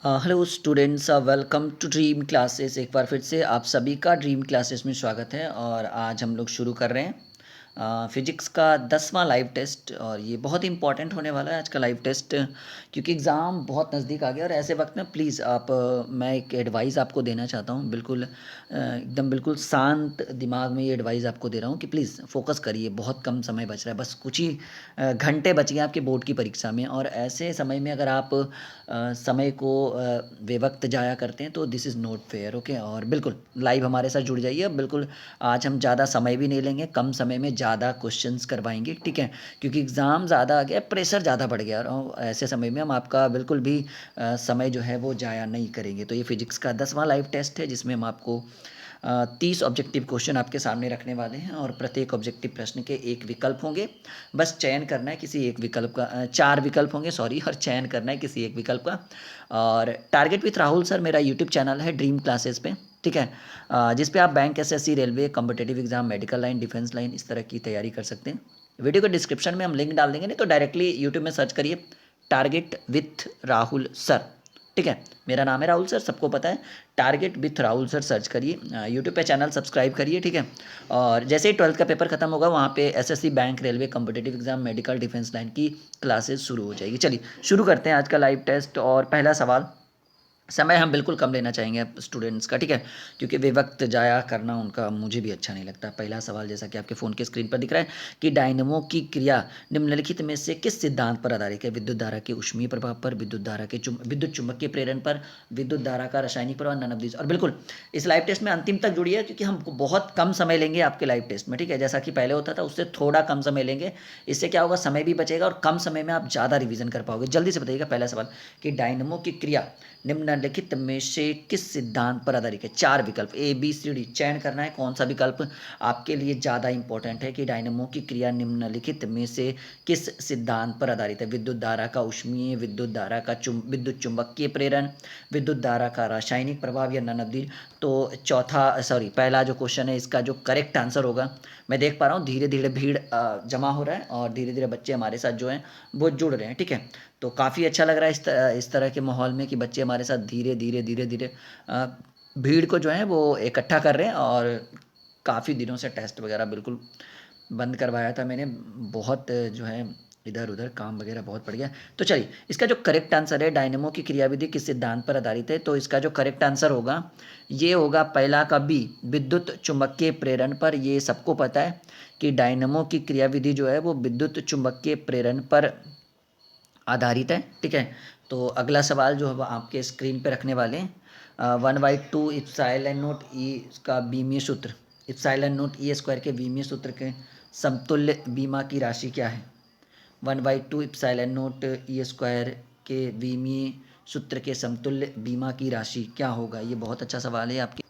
Hello students, welcome to Dream Classes. एक बार फिर से आप सभी का ड्रीम क्लासेस में स्वागत है। और आज हम लोग शुरू कर रहे हैं फिजिक्स का 10वां लाइव टेस्ट। और ये बहुत इंपॉर्टेंट होने वाला है आज का लाइव टेस्ट, क्योंकि एग्ज़ाम बहुत नज़दीक आ गया। और ऐसे वक्त में प्लीज़ मैं एक एडवाइस आपको देना चाहता हूँ, बिल्कुल एकदम बिल्कुल शांत दिमाग में ये एडवाइस आपको दे रहा हूँ कि प्लीज़ फोकस करिए। बहुत कम समय बच रहा है, बस कुछ ही घंटे बच गए आपके बोर्ड की परीक्षा में। और ऐसे समय में अगर आप समय को बेवक्त जाया करते हैं तो this is not fair. Okay, और बिल्कुल लाइव हमारे साथ जुड़ जाइए। बिल्कुल आज हम ज़्यादा समय भी नहीं लेंगे, कम समय में ज़्यादा क्वेश्चंस करवाएंगे, ठीक है। क्योंकि एग्ज़ाम ज़्यादा आ गया, प्रेशर ज़्यादा बढ़ गया, और ऐसे समय में हम आपका बिल्कुल भी समय जो है वो ज़ाया नहीं करेंगे। तो ये फिजिक्स का 10वां लाइव टेस्ट है, जिसमें हम आपको 30 ऑब्जेक्टिव क्वेश्चन आपके सामने रखने वाले हैं। और प्रत्येक ऑब्जेक्टिव प्रश्न के एक विकल्प होंगे, बस चयन करना है किसी एक विकल्प का। 4 विकल्प होंगे, सॉरी, और चयन करना है किसी एक विकल्प का। और टारगेट विथ राहुल सर मेरा यूट्यूब चैनल है ड्रीम क्लासेस पे, ठीक है, जिस पे आप bank, SSC, railway, competitive exam, medical line, defence line, इस तरह की तैयारी कर सकते हैं। वीडियो के डिस्क्रिप्शन में हम लिंक डाल देंगे, नहीं तो डायरेक्टली यूट्यूब में सर्च करिए टारगेट विथ राहुल सर, ठीक है। मेरा नाम है राहुल सर, सबको पता है। Target with Rahul sir search करिए, यूट्यूब पे चैनल सब्सक्राइब करिए, ठीक है। और जैसे ही 12th का पेपर खत्म होगा, वहाँ पे SSC, bank, railway, competitive exam, medical, defence line की क्लासेस शुरू हो जाएगी। चलिए शुरू करते हैं आज का लाइव टेस्ट। और पहला सवाल, समय हम बिल्कुल कम लेना चाहेंगे स्टूडेंट्स का, ठीक है, क्योंकि वे वक्त जाया करना उनका मुझे भी अच्छा नहीं लगता। पहला सवाल जैसा कि आपके फ़ोन के स्क्रीन पर दिख रहा है कि डायनेमो की क्रिया निम्नलिखित में से किस सिद्धांत पर आधारित है? विद्युत धारा के ऊष्मीय प्रभाव पर, विद्युत धारा के विद्युत चुंबकीय प्रेरण पर, विद्युत धारा का रासायनिक प्रभाव, नन ऑफ दिस। और बिल्कुल इस लाइव टेस्ट में अंतिम तक जुड़िए, क्योंकि हम बहुत कम समय लेंगे आपके लाइव टेस्ट में, ठीक है। जैसा कि पहले होता था उससे थोड़ा कम समय लेंगे। इससे क्या होगा, समय भी बचेगा और कम समय में आप ज़्यादा रिविजन कर पाओगे। जल्दी से बताइएगा पहला सवाल कि डायनेमो की क्रिया निम्नलिखित में से किस सिद्धांत पर आधारित है? 4 विकल्प ए बी सी डी, चयन करना है कौन सा विकल्प आपके लिए ज़्यादा इंपॉर्टेंट है कि डायनेमो की क्रिया निम्नलिखित में से किस सिद्धांत पर आधारित है? विद्युत धारा का ऊष्मीय, विद्युत धारा का विद्युत चुंबकीय प्रेरण, विद्युत धारा का रासायनिक प्रभाव, या नन ऑफ दी। तो पहला जो क्वेश्चन है इसका जो करेक्ट आंसर होगा, मैं देख पा रहा हूँ धीरे धीरे भीड़ जमा हो रहा है और धीरे धीरे बच्चे हमारे साथ जो हैं वो जुड़ रहे हैं, ठीक है। तो काफ़ी अच्छा लग रहा है इस तरह के माहौल में कि बच्चे हमारे साथ धीरे धीरे धीरे धीरे भीड़ को जो है वो इकट्ठा कर रहे हैं। और काफ़ी दिनों से टेस्ट वगैरह बिल्कुल बंद करवाया था मैंने, बहुत जो है इधर उधर काम वगैरह बहुत पड़ गया। तो चलिए इसका जो करेक्ट आंसर है, डायनेमो की क्रियाविधि किस सिद्धांत पर आधारित है, तो इसका जो करेक्ट आंसर होगा ये होगा पहला का बी, विद्युत चुंबकीय प्रेरण पर। ये सबको पता है कि डायनेमो की क्रियाविधि जो है वो विद्युत चुंबकीय प्रेरण पर आधारित है, ठीक है। तो अगला सवाल जो हम आपके स्क्रीन पे रखने वाले हैं, 1/2 इप्सिलॉन नोट ई का बीमीय सूत्र, इप्सिलॉन नोट ई स्क्वायर के बीमीय सूत्र के समतुल्य बीमा की राशि क्या है? 1/2 इप्सिलॉन नोट ई स्क्वायर के बीमीय सूत्र के समतुल्य बीमा की राशि क्या होगा? ये बहुत अच्छा सवाल है आपके,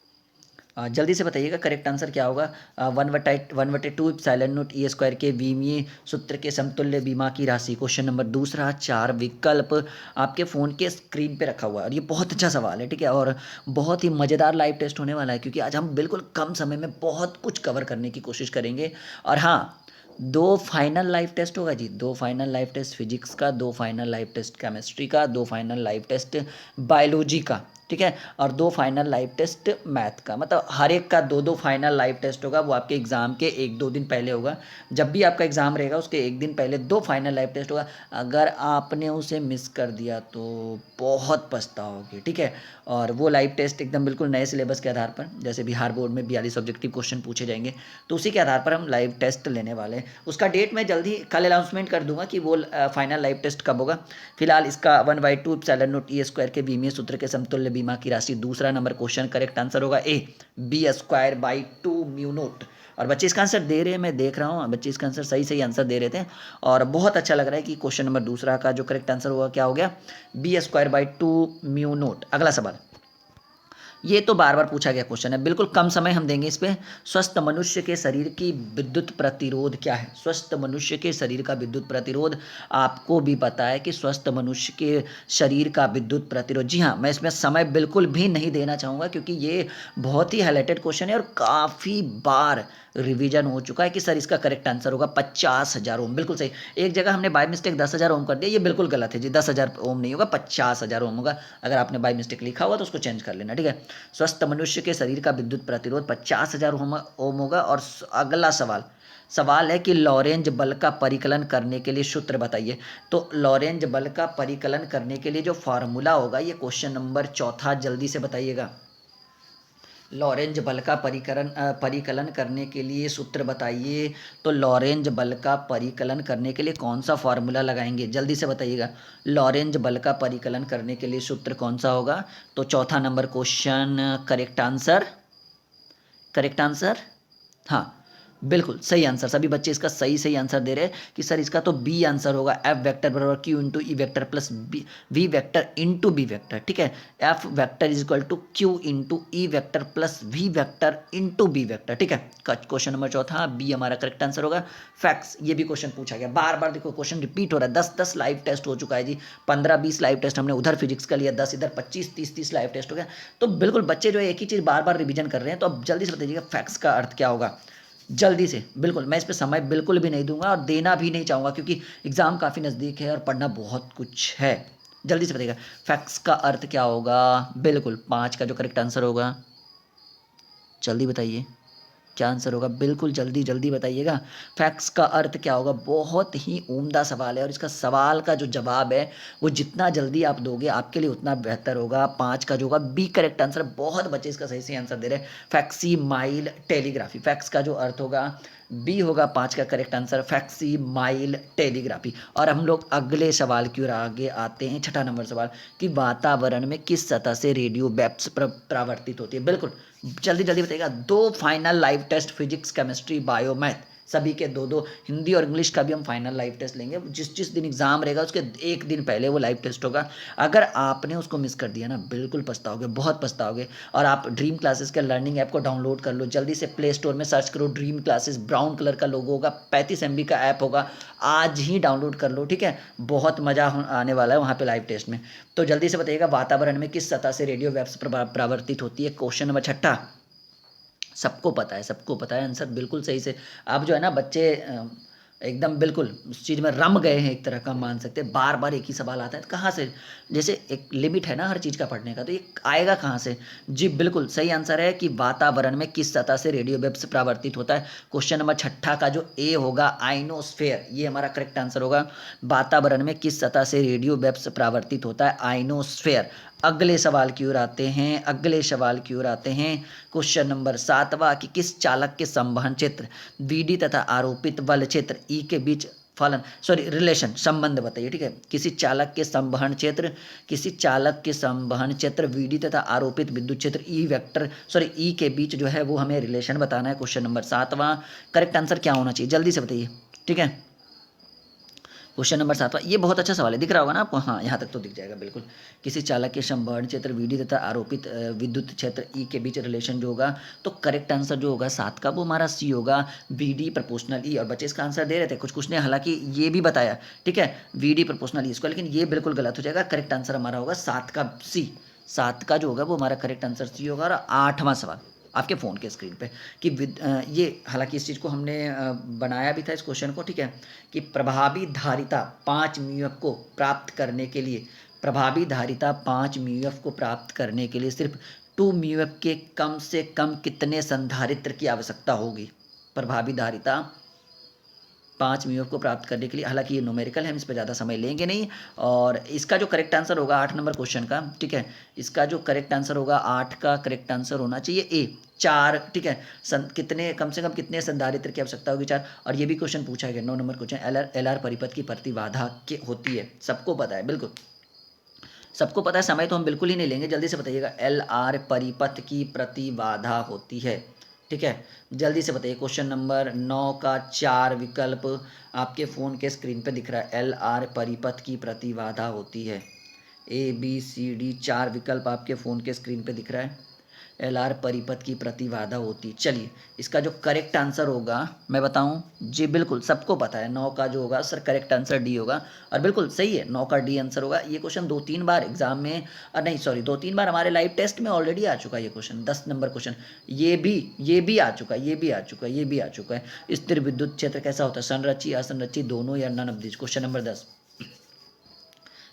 जल्दी से बताइएगा करेक्ट आंसर क्या होगा। 1/2 इप्सिलॉन नोट ई स्क्वायर के विमीय सूत्र के समतुल्य बीमा की राशि। क्वेश्चन नंबर दूसरा, 4 विकल्प आपके फ़ोन के स्क्रीन पे रखा हुआ है। और ये बहुत अच्छा सवाल है, ठीक है, और बहुत ही मज़ेदार लाइव टेस्ट होने वाला है, क्योंकि आज हम बिल्कुल कम समय में बहुत कुछ कवर करने की कोशिश करेंगे। और हाँ, 2 फाइनल लाइव टेस्ट होगा जी, 2 फाइनल लाइव टेस्ट फिजिक्स का, 2 फाइनल लाइव टेस्ट केमिस्ट्री का, 2 फाइनल लाइव टेस्ट बायोलॉजी का, ठीक है, और 2 फाइनल लाइव टेस्ट मैथ का। मतलब हर एक का 2-2 फाइनल लाइव टेस्ट होगा। वो आपके एग्ज़ाम के 1-2 दिन पहले होगा। जब भी आपका एग्ज़ाम रहेगा उसके एक दिन पहले 2 फाइनल लाइव टेस्ट होगा। अगर आपने उसे मिस कर दिया तो बहुत पछताओगे, ठीक है। और वो लाइव टेस्ट एकदम बिल्कुल नए सिलेबस के आधार पर, जैसे बिहार बोर्ड में 42 ऑब्जेक्टिव क्वेश्चन पूछे जाएंगे, तो उसी के आधार पर हम लाइव टेस्ट लेने वाले हैं। उसका डेट मैं जल्द ही कल अनाउंसमेंट कर दूंगा कि वो फाइनल लाइव टेस्ट कब होगा। फिलहाल इसका 1/2 इप्सिलॉन नोट ई स्क्वायर के बीमीय सूत्र के समतुल्य बीमा की राशि, दूसरा नंबर क्वेश्चन करेक्ट आंसर होगा A, B square by 2 mu naught. और बच्चे इसका आंसर दे रहे हैं, मैं देख रहा हूँ बच्चे इसका आंसर सही सही आंसर दे रहे थे। और बहुत अच्छा लग रहा है कि क्वेश्चन नंबर दूसरा का जो करेक्ट आंसर होगा क्या हो गया, B square by 2 mu naught. अगला सवाल, ये तो बार बार पूछा गया क्वेश्चन है, बिल्कुल कम समय हम देंगे इस पे। स्वस्थ मनुष्य के शरीर की विद्युत प्रतिरोध क्या है? स्वस्थ मनुष्य के शरीर का विद्युत प्रतिरोध आपको भी पता है कि स्वस्थ मनुष्य के शरीर का विद्युत प्रतिरोध, जी हाँ, मैं इसमें समय बिल्कुल भी नहीं देना चाहूँगा क्योंकि ये बहुत ही हाईलाइटेड क्वेश्चन है और काफ़ी बार रिवीजन हो चुका है कि सर इसका करेक्ट आंसर होगा 50,000 ओम। बिल्कुल सही, एक जगह हमने बाय मिस्टेक 10,000 ओम कर दिया, ये बिल्कुल गलत है जी। 10,000 ओम नहीं होगा, 50,000 ओम होगा। अगर आपने बाय मिस्टेक लिखा हुआ तो उसको चेंज कर लेना, ठीक है। स्वस्थ मनुष्य के शरीर का विद्युत प्रतिरोध 50,000 ओम होगा। और अगला सवाल है कि लॉरेंज बल का परिकलन करने के लिए सूत्र बताइए। तो लॉरेंज बल का परिकलन करने के लिए जो फार्मूला होगा, ये क्वेश्चन नंबर 4 जल्दी से बताइएगा। लॉरेंज बल का परिकलन करने के लिए सूत्र बताइए। तो लॉरेंज बल का परिकलन करने के लिए कौन सा फार्मूला लगाएंगे, जल्दी से बताइएगा। लॉरेंज बल का परिकलन करने के लिए सूत्र कौन सा होगा? तो चौथा नंबर क्वेश्चन, करेक्ट आंसर, हाँ बिल्कुल सही आंसर। सभी बच्चे इसका सही आंसर दे रहे हैं कि सर इसका तो बी आंसर होगा। एफ वेक्टर बराबर Q into E vector plus B V vector into B vector, ठीक है। F vector is equal to Q into E vector plus V vector into B vector, ठीक है। Question number चौथा B हमारा correct answer होगा। Facts, ये भी question पूछा गया बार बार, देखो क्वेश्चन रिपीट हो रहा है। 10 लाइव टेस्ट हो चुका है जी, 15-20 लाइव टेस्ट हमने उधर फिजिक्स का लिया, 10 इधर 25-30 लाइव टेस्ट हो गया। तो बिल्कुल बच्चे जो है एक ही चीज़ बार बार रिवीजन कर रहे हैं। तो अब जल्दी से बताइएगा फैक्ट्स का अर्थ क्या होगा, जल्दी से। बिल्कुल मैं इस पे समय बिल्कुल भी नहीं दूंगा और देना भी नहीं चाहूँगा क्योंकि एग्ज़ाम काफ़ी नज़दीक है और पढ़ना बहुत कुछ है। जल्दी से बताइएगा फैक्ट्स का अर्थ क्या होगा। बिल्कुल 5 का जो करेक्ट आंसर होगा, जल्दी बताइए क्या आंसर होगा, बिल्कुल जल्दी जल्दी बताइएगा। फैक्ट्स का अर्थ क्या होगा? बहुत ही उम्दा सवाल है और इसका सवाल का जो जवाब है वो जितना जल्दी आप दोगे आपके लिए उतना बेहतर होगा। 5 का जो होगा बी करेक्ट आंसर। बहुत बच्चे इसका सही आंसर दे रहे हैं। फैक्सी माइल टेलीग्राफी, फैक्स का जो अर्थ होगा बी होगा 5 का करेक्ट आंसर, फैक्सी माइल टेलीग्राफी। और हम लोग अगले सवाल की ओर आगे आते हैं। छठा नंबर सवाल कि वातावरण में किस सतह से रेडियो वेव्स परावर्तित होती है। बिल्कुल जल्दी जल्दी बताइएगा। 2 final live test, physics, chemistry, bio, math, सभी के 2-2, हिंदी और इंग्लिश का भी हम फाइनल लाइव टेस्ट लेंगे। जिस दिन एग्जाम रहेगा उसके एक दिन पहले वो लाइव टेस्ट होगा। अगर आपने उसको मिस कर दिया ना, बिल्कुल पछताओगे, बहुत पछताओगे। और आप ड्रीम क्लासेस के लर्निंग ऐप को डाउनलोड कर लो जल्दी से, प्ले स्टोर में सर्च करो ड्रीम क्लासेस, ब्राउन कलर का लोगो होगा, 35 MB का ऐप होगा, आज ही डाउनलोड कर लो, ठीक है। बहुत मज़ा आने वाला है वहाँ पे लाइव टेस्ट में। तो जल्दी से बताइएगा वातावरण में किस सतह से रेडियो वेव्स परावर्तित होती है। क्वेश्चन नंबर 6 सबको पता है, सबको पता है आंसर बिल्कुल सही से। आप जो है ना बच्चे एकदम बिल्कुल उस चीज़ में रम गए हैं, एक तरह का मान सकते हैं। बार बार एक ही सवाल आता है, कहाँ से, जैसे एक लिमिट है ना हर चीज़ का पढ़ने का, तो ये आएगा कहाँ से? जी बिल्कुल सही आंसर है कि वातावरण में किस सतह से रेडियो वेव्स परावर्तित होता है। क्वेश्चन नंबर 6 का जो ए होगा आइनोस्फेयर, ये हमारा करेक्ट आंसर होगा। वातावरण में किस सतह से रेडियो वेव्स परावर्तित होता है? आइनोस्फेयर। अगले सवाल की ओर आते हैं, क्वेश्चन नंबर 7वां कि किस चालक के संवहन क्षेत्र वीडी तथा आरोपित बल क्षेत्र ई के बीच रिलेशन, संबंध बताइए, ठीक है। किसी चालक के संवहन क्षेत्र वीडी तथा आरोपित विद्युत क्षेत्र ई के बीच जो है वो हमें रिलेशन बताना है। क्वेश्चन नंबर 7वां, करेक्ट आंसर क्या होना चाहिए, जल्दी से बताइए, ठीक है। क्वेश्चन नंबर 7वां, ये बहुत अच्छा सवाल है, दिख रहा होगा ना आपको, हाँ यहाँ तक तो दिख जाएगा बिल्कुल। किसी चालक के संवहन क्षेत्र वीडी तथा आरोपित विद्युत क्षेत्र ई के बीच रिलेशन जो होगा, तो करेक्ट आंसर जो होगा 7 का वो हमारा सी होगा, वीडी प्रोपोर्शनल ई। और बच्चे इसका आंसर दे रहे थे, कुछ ने हालांकि ये भी बताया, ठीक है, वीडी प्रोपोर्शनल ई इसको, लेकिन ये बिल्कुल गलत हो जाएगा। करेक्ट आंसर हमारा होगा 7 का सी। 7 का जो होगा वो हमारा करेक्ट आंसर सी होगा। और 8वां सवाल आपके फ़ोन के स्क्रीन पे कि ये हालांकि इस चीज़ को हमने बनाया भी था इस क्वेश्चन को, ठीक है, कि प्रभावी धारिता 5 म्यूएफ को प्राप्त करने के लिए, सिर्फ 2 म्यूएफ के कम से कम कितने संधारित्र की आवश्यकता होगी। प्रभावी धारिता 5 म्यूएफ को प्राप्त करने के लिए, हालांकि ये न्यूमेरिकल है, हम इस पर ज़्यादा समय लेंगे नहीं। और इसका जो करेक्ट आंसर होगा 8 नंबर क्वेश्चन का, ठीक है, इसका जो करेक्ट आंसर होगा 8 का करेक्ट आंसर होना चाहिए ए, 4, ठीक है। कितने कम से कम कितने संधारित्र की आवश्यकता होगी, 4। और ये भी क्वेश्चन पूछा गया 9 नंबर क्वेश्चन, एल आर परिपथ की प्रतिबाधा होती है, सबको पता है, बिल्कुल सबको पता है। समय तो हम बिल्कुल ही नहीं लेंगे, जल्दी से बताइएगा एल आर परिपथ की प्रतिबाधा होती है, ठीक है। जल्दी से बताइए क्वेश्चन नंबर 9 का 4 विकल्प आपके फ़ोन के स्क्रीन पे दिख रहा है। एल आर परिपथ की प्रतिबाधा होती है, A B C D 4 विकल्प आपके फ़ोन के स्क्रीन पे दिख रहा है। LR परिपथ की प्रतिबाधा होती है। चलिए इसका जो करेक्ट आंसर होगा मैं बताऊं जी, बिल्कुल सबको पता है 9 का जो होगा सर करेक्ट आंसर डी होगा, और बिल्कुल सही है 9 का डी आंसर होगा। ये क्वेश्चन 2-3 बार एग्जाम में, नहीं सॉरी 2-3 बार हमारे लाइव टेस्ट में ऑलरेडी आ चुका है ये क्वेश्चन, 10 नंबर क्वेश्चन। ये भी आ चुका है, ये भी आ चुका है, ये भी आ चुका है। स्थिर विद्युत क्षेत्र कैसा होता है, संरक्षी असंरक्षी दोनों या ननअवधिज। Question number 10।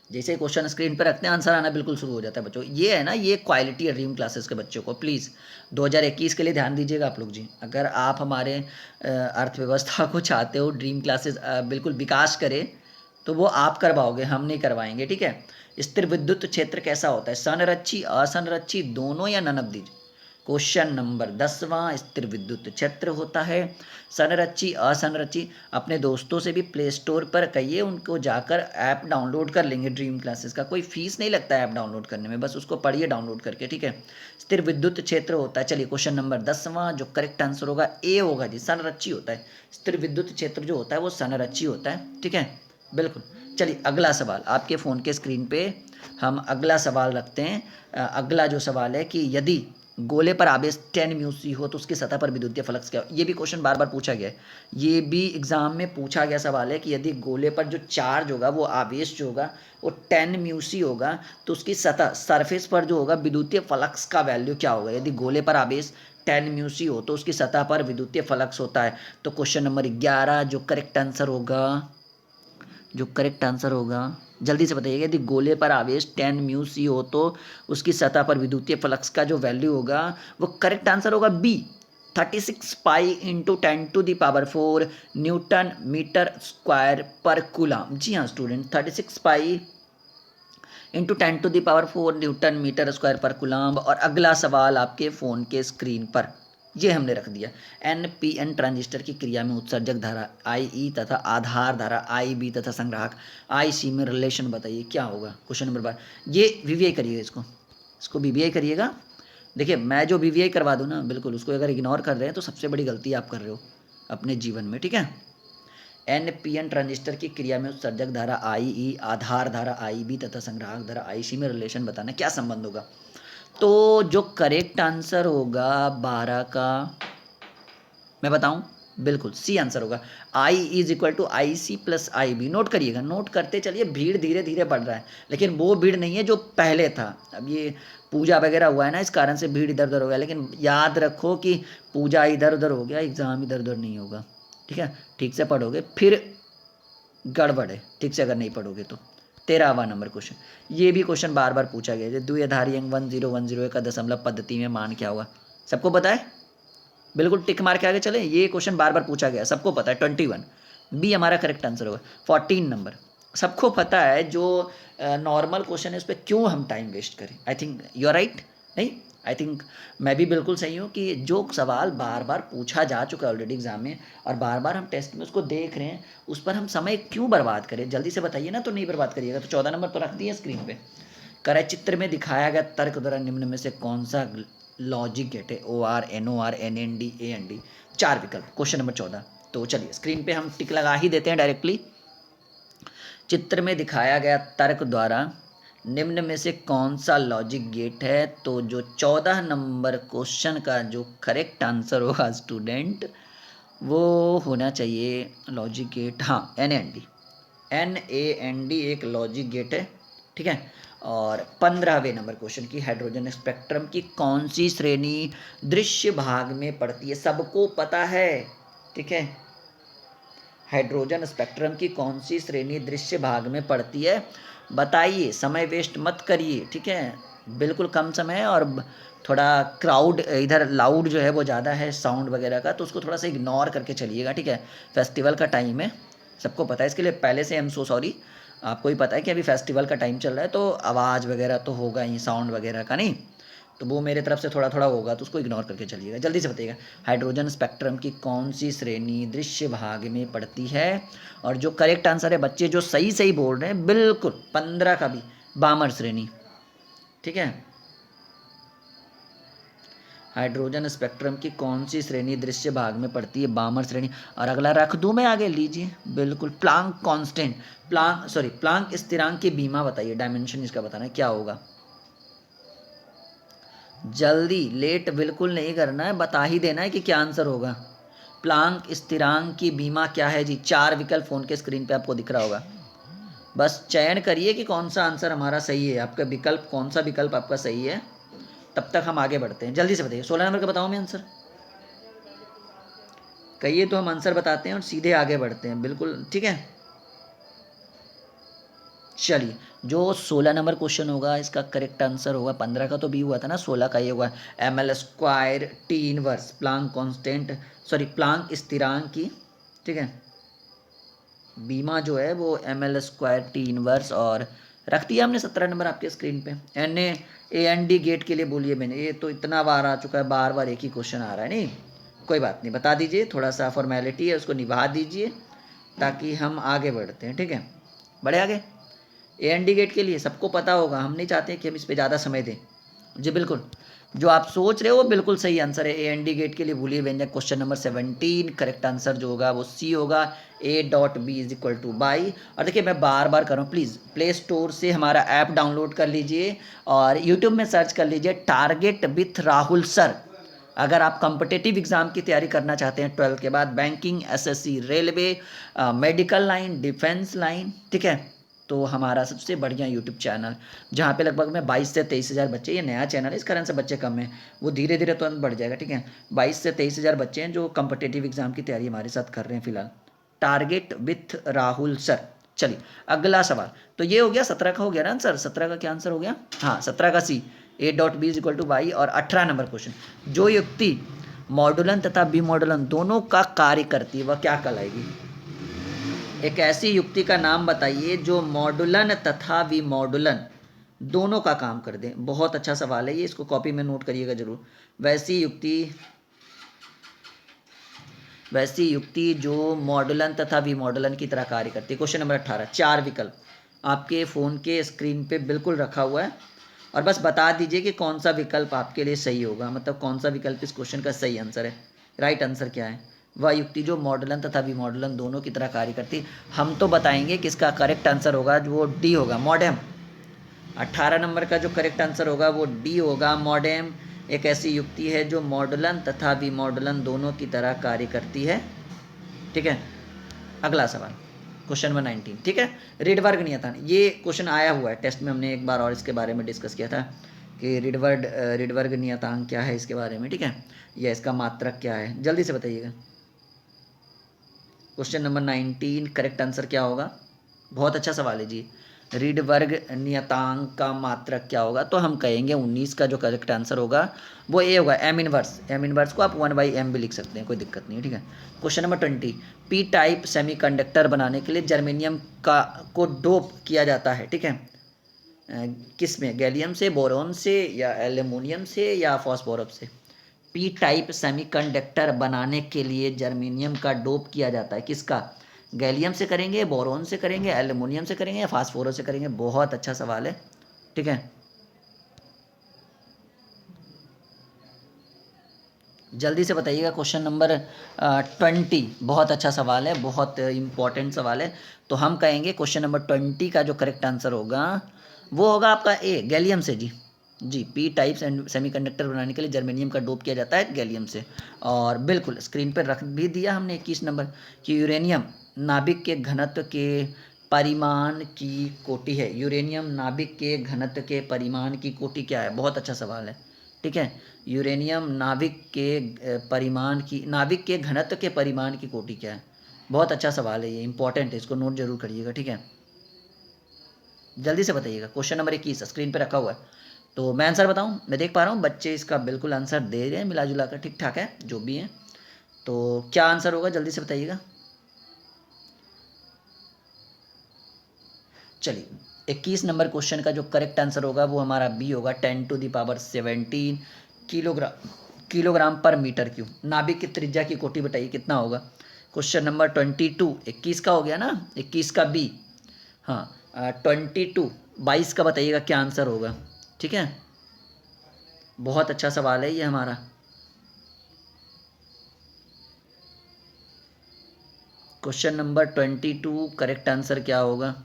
जैसे क्वेश्चन स्क्रीन पर रखते हैं आंसर आना बिल्कुल शुरू हो जाता है बच्चों। ये है ना, ये क्वालिटी है ड्रीम क्लासेस के बच्चों को। प्लीज़ 2021 के लिए ध्यान दीजिएगा आप लोग जी। अगर आप हमारे अर्थव्यवस्था को चाहते हो ड्रीम क्लासेस बिल्कुल विकास करे, तो वो आप करवाओगे, हम नहीं करवाएंगे, ठीक है। स्थिर विद्युत क्षेत्र कैसा होता है, संरक्षी असंरक्षी दोनों या ननअवधिज। क्वेश्चन नंबर 10वां, स्थिर विद्युत क्षेत्र होता है संरक्षी असंरक्षी। अपने दोस्तों से भी प्ले स्टोर पर कहिए, उनको जाकर ऐप डाउनलोड कर लेंगे ड्रीम क्लासेस का। कोई फीस नहीं लगता है ऐप डाउनलोड करने में, बस उसको पढ़िए डाउनलोड करके, ठीक है। स्थिर विद्युत क्षेत्र होता है, चलिए क्वेश्चन नंबर 10वां जो करेक्ट आंसर होगा ए होगा जी, संरक्षी होता है। स्थिर विद्युत क्षेत्र जो होता है वो संरक्षी होता है, ठीक है, बिल्कुल। चलिए अगला सवाल आपके फ़ोन के स्क्रीन पे हम अगला सवाल रखते हैं। अगला जो सवाल है कि यदि गोले पर आवेश 10 म्यू सी हो तो उसकी सतह पर विद्युतीय फ्लक्स क्या हो। ये भी क्वेश्चन बार बार पूछा गया है, ये भी एग्जाम में पूछा गया सवाल है कि यदि गोले पर जो चार्ज होगा, वो आवेश जो होगा वो 10 म्यू सी होगा, तो उसकी सतह सरफेस पर जो होगा विद्युतीय फ्लक्स का वैल्यू क्या होगा। यदि गोले पर आवेश 10 म्यू सी हो तो उसकी सतह पर विद्युतीय फ्लक्स होता है। तो क्वेश्चन नंबर 11 जो करेक्ट आंसर होगा, जो करेक्ट आंसर होगा जल्दी से बताइएगा। यदि गोले पर आवेश 10 म्यू सी हो तो उसकी सतह पर विद्युतीय फ्लक्स का जो वैल्यू होगा वो करेक्ट आंसर होगा B, 36 pi into 10⁴ newton metre square per coulomb. जी हाँ student, 36 pi into 10⁴ newton metre square per coulomb. और अगला सवाल आपके फ़ोन के स्क्रीन पर ये हमने रख दिया, NPN ट्रांजिस्टर की क्रिया में उत्सर्जक धारा IE तथा आधार धारा IB तथा संग्राहक IC में रिलेशन बताइए क्या होगा। क्वेश्चन नंबर 12, ये VVI करिएगा, इसको VVI करिएगा। देखिए मैं जो VVI करवा दूँ ना, बिल्कुल उसको अगर इग्नोर कर रहे हैं तो सबसे बड़ी गलती आप कर रहे हो अपने जीवन में, ठीक है। NPN ट्रांजिस्टर की क्रिया में उत्सर्जक धारा IE, आधार धारा IB तथा संग्राहक धारा IC में रिलेशन बताना, क्या संबंध होगा। तो जो करेक्ट आंसर होगा 12 का मैं बताऊं, बिल्कुल सी आंसर होगा। I is equal to IC plus IB। Note करिएगा, नोट करते चलिए, भीड़ धीरे धीरे बढ़ रहा है, लेकिन वो भीड़ नहीं है जो पहले था। अब ये पूजा वगैरह हुआ है ना, इस कारण से भीड़ इधर उधर हो गया, लेकिन याद रखो कि पूजा इधर उधर हो गया, एग्जाम इधर उधर नहीं होगा, ठीक है। ठीक से पढ़ोगे फिर गड़बड़ है, ठीक से अगर नहीं पढ़ोगे तो। 13वां नंबर क्वेश्चन, ये भी क्वेश्चन बार बार पूछा गया है। द्विआधारी अंक 1010 का दशमलव पद्धति में मान क्या होगा, सबको पता है, बिल्कुल टिक मार के आगे चले। ये क्वेश्चन बार बार पूछा गया, सबको पता है, 21 बी हमारा करेक्ट आंसर होगा। 14 नंबर सबको पता है, जो नॉर्मल क्वेश्चन है उस पर क्यों हम टाइम वेस्ट करें। I think you are right, नहीं आई थिंक मैं भी बिल्कुल सही हूँ कि जो सवाल बार बार पूछा जा चुका है ऑलरेडी एग्जाम में, और बार बार हम टेस्ट में उसको देख रहे हैं, उस पर हम समय क्यों बर्बाद करें। जल्दी से बताइए ना, तो नहीं बर्बाद करिएगा। तो 14 नंबर तो रख दिए स्क्रीन पे। करे चित्र में दिखाया गया तर्क द्वारा निम्न में से कौन सा लॉजिक गेट है, OR NOR NND AND, 4 विकल्प। क्वेश्चन नंबर 14, तो चलिए स्क्रीन पे हम टिक लगा ही देते हैं डायरेक्टली। चित्र में दिखाया गया तर्क द्वारा निम्न में से कौन सा लॉजिक गेट है। तो जो 14 नंबर क्वेश्चन का जो करेक्ट आंसर होगा स्टूडेंट, वो होना चाहिए लॉजिक गेट, हाँ NAND एक लॉजिक गेट है, ठीक है। और 15वें नंबर क्वेश्चन की हाइड्रोजन स्पेक्ट्रम की कौन सी श्रेणी दृश्य भाग में पड़ती है, सबको पता है, ठीक है। हाइड्रोजन स्पेक्ट्रम की कौन सी श्रेणी दृश्य भाग में पड़ती है, बताइए, समय वेस्ट मत करिए, ठीक है। बिल्कुल कम समय है, और थोड़ा क्राउड इधर लाउड जो है वो ज़्यादा है साउंड वगैरह का, तो उसको थोड़ा सा इग्नोर करके चलिएगा, ठीक है। फेस्टिवल का टाइम है, सबको पता है, इसके लिए पहले से आई एम सो सॉरी। आपको ही पता है कि अभी फेस्टिवल का टाइम चल रहा है, तो आवाज़ वगैरह तो होगा ही, साउंड वगैरह का नहीं, तो वो मेरे तरफ से थोड़ा थोड़ा होगा, तो उसको इग्नोर करके चलिएगा। जल्दी से बताइएगा, हाइड्रोजन स्पेक्ट्रम की कौन सी श्रेणी दृश्य भाग में पड़ती है। और जो करेक्ट आंसर है बच्चे जो सही सही बोल रहे हैं, बिल्कुल 15 का भी बामर श्रेणी, ठीक है। हाइड्रोजन स्पेक्ट्रम की कौन सी श्रेणी दृश्य भाग में पड़ती है, बामर श्रेणी। और अगला रख दूं मैं आगे, लीजिए बिल्कुल, प्लांक कांस्टेंट, प्लांक स्थिरांक की बीमा बताइए, डायमेंशन इसका बताना है क्या होगा। जल्दी लेट बिल्कुल नहीं करना है, बता ही देना है कि क्या आंसर होगा। प्लांक स्थिरांक की बीमा क्या है जी? 4 विकल्प फोन के स्क्रीन पे आपको दिख रहा होगा, बस चयन करिए कि कौन सा आंसर हमारा सही है, आपका विकल्प कौन सा विकल्प आपका सही है, तब तक हम आगे बढ़ते हैं। जल्दी से बताइए, 16 नंबर का बताऊँ मैं आंसर? कहिए तो हम आंसर बताते हैं और सीधे आगे बढ़ते हैं, बिल्कुल ठीक है। चलिए, जो 16 नंबर क्वेश्चन होगा इसका करेक्ट आंसर होगा, 15 का तो बी हुआ था ना, 16 का ये होगा ml square T inverse Planck constant, sorry Planck स्थिरांक की, ठीक है, बीमा जो है वो ml स्क्वायर टी इनवर्स, और रख दिया हमने 17 नंबर आपके स्क्रीन पे। NAND गेट के लिए बोलिए मैंने, ये तो इतना बार आ चुका है, बार बार एक ही क्वेश्चन आ रहा है, नहीं कोई बात नहीं, बता दीजिए, थोड़ा सा फॉर्मेलिटी है उसको निभा दीजिए ताकि हम आगे बढ़ते हैं, ठीक है। बढ़े आगे। AND गेट के लिए सबको पता होगा, हम नहीं चाहते कि हम इस पर ज़्यादा समय दें। जी बिल्कुल, जो आप सोच रहे हो वो बिल्कुल सही आंसर है। AND गेट के लिए भूलिए व्यंजक, क्वेश्चन नंबर 17 करेक्ट आंसर जो होगा वो सी होगा, A.B=बाई। और देखिए मैं बार बार कर रहा हूँ, प्लीज़ प्ले स्टोर से हमारा ऐप डाउनलोड कर लीजिए और यूट्यूब में सर्च कर लीजिए टारगेट विथ राहुल सर। अगर आप कॉम्पिटिटिव एग्जाम की तैयारी करना चाहते हैं 12 के बाद, banking, SSC, railway, medical line, defence line, ठीक है, तो हमारा सबसे बढ़िया यूट्यूब चैनल, जहाँ पे लगभग में 22 से 23 हज़ार बच्चे, ये नया चैनल है इस कारण से बच्चे कम हैं, वो धीरे धीरे तुरंत बढ़ जाएगा, ठीक है। 22 से 23 हज़ार बच्चे हैं जो कॉम्पिटिटिव एग्जाम की तैयारी हमारे साथ कर रहे हैं फिलहाल, टारगेट विथ राहुल सर। चलिए अगला सवाल, तो ये हो गया 17 का, हो गया ना आंसर, 17 का क्या आंसर हो गया? हाँ 17 का सी, A.B=बाई। और 18 नंबर क्वेश्चन, जो युक्ति मॉडुलन तथा विमॉडुलन दोनों का कार्य करती है वह क्या कहलाएगी? एक ऐसी युक्ति का नाम बताइए जो मॉडुलन तथा विमॉडुलन दोनों का काम कर दे। बहुत अच्छा सवाल है ये, इसको कॉपी में नोट करिएगा जरूर। वैसी युक्ति जो मॉडुलन तथा विमॉडुलन की तरह कार्य करती है। क्वेश्चन नंबर 18, 4 विकल्प आपके फ़ोन के स्क्रीन पे बिल्कुल रखा हुआ है, और बस बता दीजिए कि कौन सा विकल्प आपके लिए सही होगा, मतलब कौन सा विकल्प इस क्वेश्चन का सही आंसर है, राइट आंसर क्या है। वह युक्ति जो मॉडुलन तथा विमॉडुलन दोनों की तरह कार्य करती, हम तो बताएंगे कि इसका करेक्ट आंसर होगा जो वो डी होगा, मॉडेम। 18 नंबर का जो करेक्ट आंसर होगा वो डी होगा, मॉडेम एक ऐसी युक्ति है जो मॉडुलन तथा विमॉडुलन दोनों की तरह कार्य करती है, ठीक है। अगला सवाल, क्वेश्चन नंबर 19, ठीक है। रिडवर्ग नियतांक, ये क्वेश्चन आया हुआ है टेस्ट में, हमने एक बार और इसके बारे में डिस्कस किया था कि रिडवर्ग नियतांक क्या है इसके बारे में, ठीक है, या इसका मात्रक क्या है, जल्दी से बताइएगा। क्वेश्चन नंबर 19 करेक्ट आंसर क्या होगा? बहुत अच्छा सवाल है जी। रिडवर्ग नियतांक का मात्रक क्या होगा? तो हम कहेंगे 19 का जो करेक्ट आंसर होगा वो ए होगा, एम इनवर्स। एम इनवर्स को आप 1/m भी लिख सकते हैं, कोई दिक्कत नहीं है, ठीक है। Question number 20, P type semiconductor बनाने के लिए जर्मेनियम को डोप किया जाता है, ठीक है, किस में? गैलियम से, बोरॉन से, या एल्यूमिनियम से, या फॉस्फोरस से? पी टाइप सेमीकंडक्टर बनाने के लिए जर्मेनियम का डोप किया जाता है, किसका? गैलियम से करेंगे, बोरॉन से करेंगे, एल्यूमिनियम से करेंगे, या फास्फोरस से करेंगे? बहुत अच्छा सवाल है, ठीक है। जल्दी से बताइएगा। क्वेश्चन नंबर 20 बहुत अच्छा सवाल है, बहुत इंपॉर्टेंट सवाल है, तो हम कहेंगे क्वेश्चन नंबर 20 का जो करेक्ट आंसर होगा वो होगा आपका ए, गैलियम से जी। जी, पी टाइप सेमीकंडक्टर बनाने के लिए जर्मेनियम का डोप किया जाता है गैलियम से। और बिल्कुल स्क्रीन पर रख भी दिया हमने 21 नंबर कि यूरेनियम नाभिक के घनत्व के परिमाण की कोटि है। यूरेनियम नाभिक के घनत्व के परिमाण की कोटि क्या है? बहुत अच्छा सवाल है, ठीक है। यूरेनियम नाभिक के परिमाण की, नाभिक के घनत्व के परिमाण की कोटि क्या है? बहुत अच्छा सवाल है, ये इंपॉर्टेंट है, इसको नोट जरूर करिएगा, ठीक है। जल्दी से बताइएगा। क्वेश्चन नंबर 21 स्क्रीन पे रखा हुआ है, तो मैं आंसर बताऊं? मैं देख पा रहा हूँ बच्चे इसका बिल्कुल आंसर दे रहे हैं, मिला जुला कर ठीक ठाक है जो भी है। तो क्या आंसर होगा जल्दी से बताइएगा। चलिए 21 नंबर क्वेश्चन का जो करेक्ट आंसर होगा वो हमारा बी होगा, 10⁻17 किलोग्राम पर मीटर क्यूब। नाभिक की त्रिज्या की कोटि बताइए कितना होगा? क्वेश्चन नंबर 22 21 का हो गया ना, 21 का बी, हाँ 22 का बताइएगा क्या आंसर होगा, ठीक है। बहुत अच्छा सवाल है ये हमारा। क्वेश्चन नंबर 22 करेक्ट आंसर क्या होगा?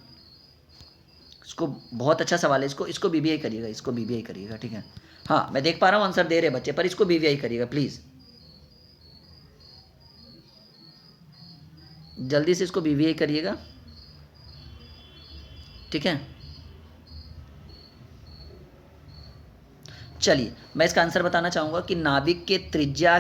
इसको बहुत अच्छा सवाल है, इसको बीबीआई करिएगा, इसको बीबीआई करिएगा, ठीक है। हाँ मैं देख पा रहा हूँ आंसर दे रहे बच्चे, पर इसको वीवीआई करिएगा प्लीज़, जल्दी से इसको वीवीआई करिएगा, ठीक है। चलिए मैं इसका आंसर बताना चाहूँगा कि नाभिक की त्रिज्या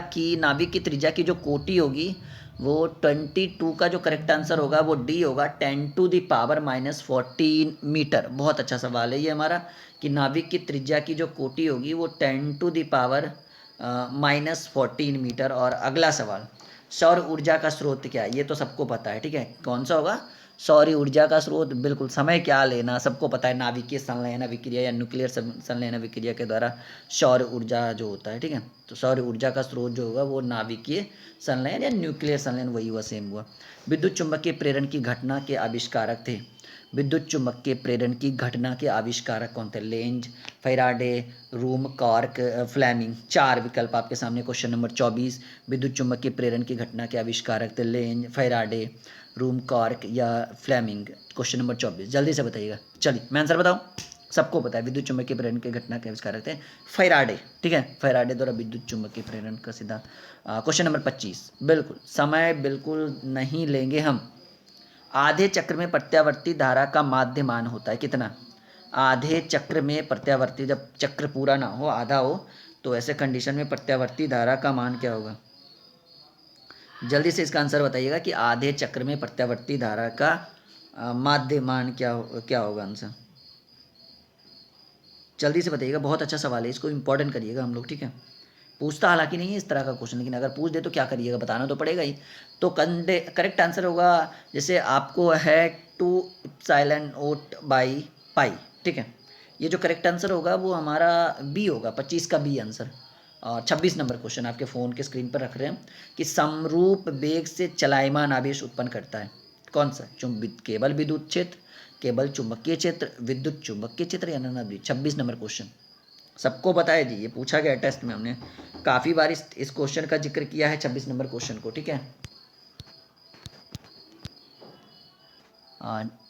की जो कोटि होगी वो 22 का जो करेक्ट आंसर होगा वो डी होगा, 10⁻⁻14 मीटर। बहुत अच्छा सवाल है ये हमारा, कि नाभिक की त्रिज्या की जो कोटि होगी वो 10⁻⁻14 मीटर। और अगला सवाल, सौर ऊर्जा का स्रोत क्या है, ये तो सबको पता है, ठीक है। कौन सा होगा, सौर ऊर्जा का स्रोत, बिल्कुल। समय क्या लेना, सबको पता है, नाभिकीय संलयन अभिक्रिया या न्यूक्लियर संलयन अभिक्रिया के द्वारा सौर ऊर्जा जो होता है, ठीक है। तो सौर ऊर्जा का स्रोत जो होगा वो नाभिकीय संलयन या न्यूक्लियर संलयन, वही हुआ, सेम हुआ। विद्युत चुम्बकीय प्रेरण की घटना के आविष्कारक थे, विद्युत चुम्बकीय प्रेरण की घटना के आविष्कारक कौन थे, लेंज, फैराडे, रूम, कॉर्क, फ्लेमिंग। 4 विकल्प आपके सामने, क्वेश्चन नंबर 24। विद्युत चुम्बकीय प्रेरण की घटना के आविष्कारक थे लेंज, फैराडे, रूम, कॉर्क या फ्लेमिंग। क्वेश्चन नंबर 24, जल्दी से बताइएगा। चलिए मैं आंसर बताऊं, सबको पता है विद्युत चुम्बकीय प्रेरण की घटना के आविष्कारक थे फैराडे, ठीक है। फैराडे द्वारा विद्युत चुम्बकीय प्रेरण का सिद्धांत। क्वेश्चन नंबर 25, बिल्कुल समय बिल्कुल नहीं लेंगे हम। आधे चक्र में प्रत्यावर्ती धारा का माध्य मान होता है कितना, आधे चक्र में प्रत्यावर्ती, जब चक्र पूरा ना हो, आधा हो, तो ऐसे कंडीशन में प्रत्यावर्ती धारा का मान क्या होगा, जल्दी से इसका आंसर बताइएगा कि आधे चक्र में प्रत्यावर्ती धारा का माध्य मान क्या होगा आंसर, जल्दी से बताइएगा। बहुत अच्छा सवाल है, इसको इंपॉर्टेंट करिएगा हम लोग, ठीक है। पूछता हालांकि नहीं है इस तरह का क्वेश्चन, लेकिन अगर पूछ दे तो क्या करिएगा, बताना तो पड़ेगा ही। तो करेक्ट आंसर होगा, जैसे आपको है 2ε0/π, ठीक है। ये जो करेक्ट आंसर होगा वो हमारा बी होगा, 25 का बी आंसर। और 26 नंबर क्वेश्चन आपके फ़ोन के स्क्रीन पर रख रहे हैं कि समरूप वेग से चलायमान आवेश उत्पन्न करता है कौन सा, केवल विद्युत क्षेत्र, केवल चुंबकीय क्षेत्र, विद्युत चुंबकीय क्षेत्र या ननद। 26 नंबर क्वेश्चन सबको पता है जी, ये पूछा गया टेस्ट में, हमने काफ़ी बार इस क्वेश्चन का जिक्र किया है, 26 नंबर क्वेश्चन को, ठीक है।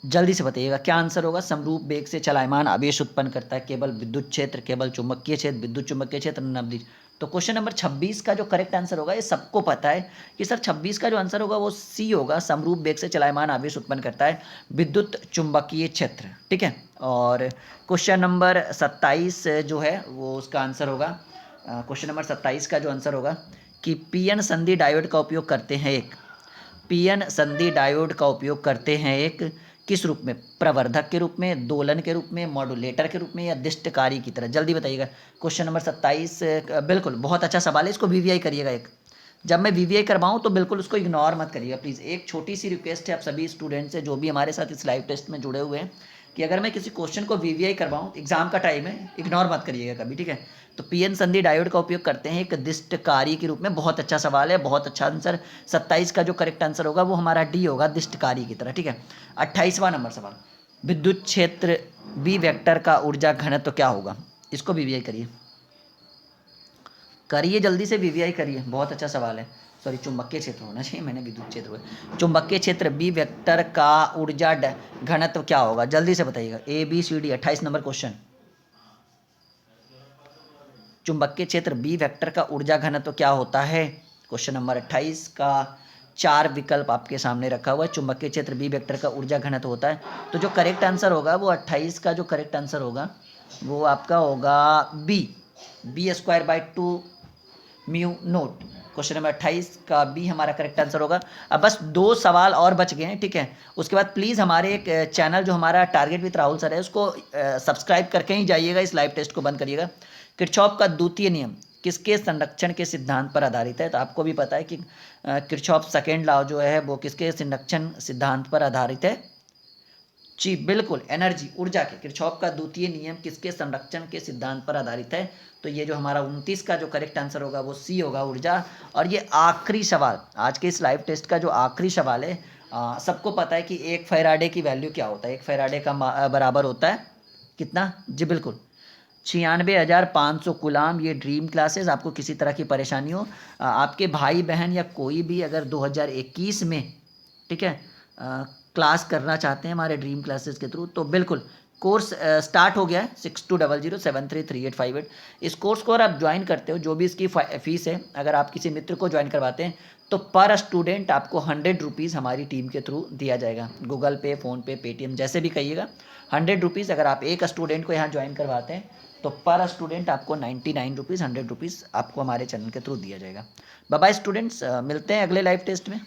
जल्दी से बताइएगा क्या आंसर होगा, समरूप वेग से चलायमान आवेश उत्पन्न करता है केवल विद्युत क्षेत्र, केवल चुंबकीय क्षेत्र, विद्युत चुंबकीय क्षेत्र, नवदीप। तो क्वेश्चन नंबर 26 का जो करेक्ट आंसर होगा, ये सबको पता है कि सर 26 का जो आंसर होगा वो सी होगा, समरूप वेग से चलायमान आवेश उत्पन्न करता है विद्युत चुंबकीय क्षेत्र, ठीक है। और क्वेश्चन नंबर 27 जो है वो उसका आंसर होगा, क्वेश्चन नंबर 27 का जो आंसर होगा कि पीएन संधि डायोड का उपयोग करते हैं एक, पीएन संधि डायोड का उपयोग करते हैं एक किस रूप में, प्रवर्धक के रूप में, दोलन के रूप में, मॉड्यूलेटर के रूप में या दिष्टकारी की तरह, जल्दी बताइएगा। क्वेश्चन नंबर 27, बिल्कुल बहुत अच्छा सवाल है, इसको वीवीआई करिएगा एक। जब मैं वीवीआई करवाऊँ तो बिल्कुल उसको इग्नोर मत करिएगा प्लीज़। एक छोटी सी रिक्वेस्ट है आप सभी स्टूडेंट से जो भी हमारे साथ इस लाइव टेस्ट में जुड़े हुए हैं, कि अगर मैं किसी क्वेश्चन को वीवीआई करवाऊँ, एग्जाम का टाइम है, इग्नोर मत करिएगा कभी, ठीक है। तो पीएन संधि डायोड का उपयोग करते हैं एक दिष्टकारी के रूप में, बहुत अच्छा सवाल है, बहुत अच्छा आंसर। 27 का जो करेक्ट आंसर होगा वो हमारा डी होगा, दिष्टकारी की तरह, ठीक है। 28वां नंबर सवाल, विद्युत क्षेत्र बी वेक्टर का ऊर्जा घनत्व क्या होगा, इसको वीवीआई करिए, करिए जल्दी से वीवीआई करिए, बहुत अच्छा सवाल है। सॉरी, चुंबकीय क्षेत्र होना चाहिए, मैंने विद्युत क्षेत्र हुआ। चुंबकीय क्षेत्र बी वेक्टर का ऊर्जा घनत्व क्या होगा, जल्दी से बताइएगा। A B C D, 28 number question. चुंबकीय क्षेत्र बी वेक्टर का ऊर्जा घनत्व क्या होता है, क्वेश्चन नंबर 28 का 4 विकल्प आपके सामने रखा हुआ है। चुंबकीय क्षेत्र बी वेक्टर का ऊर्जा घनत्व होता है, तो जो करेक्ट आंसर होगा वो 28 का जो करेक्ट आंसर होगा वो आपका होगा b²/2 mu naught. Question number 28 का बी हमारा करेक्ट आंसर होगा। अब बस 2 सवाल और बच गए हैं, ठीक है। उसके बाद प्लीज़ हमारे एक चैनल जो हमारा टारगेट विद राहुल सर है उसको सब्सक्राइब करके ही जाइएगा, इस लाइव टेस्ट को बंद करिएगा। किरचॉफ का द्वितीय नियम किसके संरक्षण के सिद्धांत पर आधारित है, तो आपको भी पता है कि किरचॉफ सेकेंड लॉ जो है वो किसके संरक्षण सिद्धांत पर आधारित है जी, बिल्कुल, एनर्जी, ऊर्जा के। किरचॉफ का द्वितीय नियम किसके संरक्षण के सिद्धांत पर आधारित है, तो ये जो हमारा 29 का जो करेक्ट आंसर होगा वो सी होगा, ऊर्जा। और ये आखिरी सवाल, आज के इस लाइव टेस्ट का जो आखिरी सवाल है, सबको पता है कि 1 फैराडे की वैल्यू क्या होता है, 1 फैराडे का बराबर होता है कितना, जी बिल्कुल 96,500 गुलाम। ये ड्रीम क्लासेस, आपको किसी तरह की परेशानी हो, आपके भाई बहन या कोई भी अगर 2021 में, ठीक है, क्लास करना चाहते हैं हमारे ड्रीम क्लासेस के थ्रू, तो बिल्कुल कोर्स स्टार्ट हो गया है 6200733858। इस कोर्स को अगर आप ज्वाइन करते हो, जो भी इसकी फीस है, अगर आप किसी मित्र को ज्वाइन करवाते हैं तो पर स्टूडेंट आपको 100 रुपीज़ हमारी टीम के थ्रू दिया जाएगा। गूगल पे, फ़ोनपे, पेटीएम जैसे भी कहिएगा, 100 रुपीज़ अगर आप एक स्टूडेंट को यहाँ ज्वाइन करवाते हैं तो पर स्टूडेंट आपको 99 रुपीज़ 100 रुपीज़ आपको हमारे चैनल के थ्रू दिया जाएगा। बाय बाय स्टूडेंट्स, मिलते हैं अगले लाइव टेस्ट में।